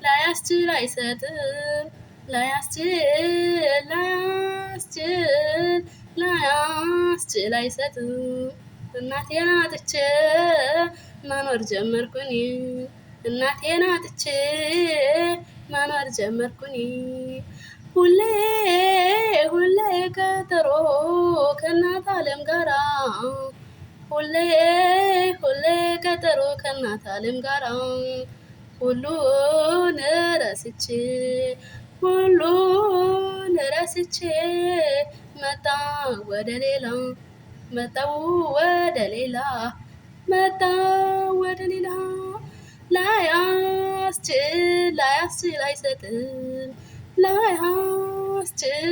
ላያስችል አይሰጥም ላያስችል አይሰጥም እናቴን አጥቼ መኖር ጀመርኩኝ እናቴን አጥቼ መኖር ጀመርኩኝ ሁሌ ቀጠሮ ከእናት ዓለም ጋራ ሁሌ ቀጠሮ ከእናት ዓለም ጋራ ሁሉን ረስቼ መጣሁ ወደ ሌላ ላያስችል አይሰጥም ላያስችል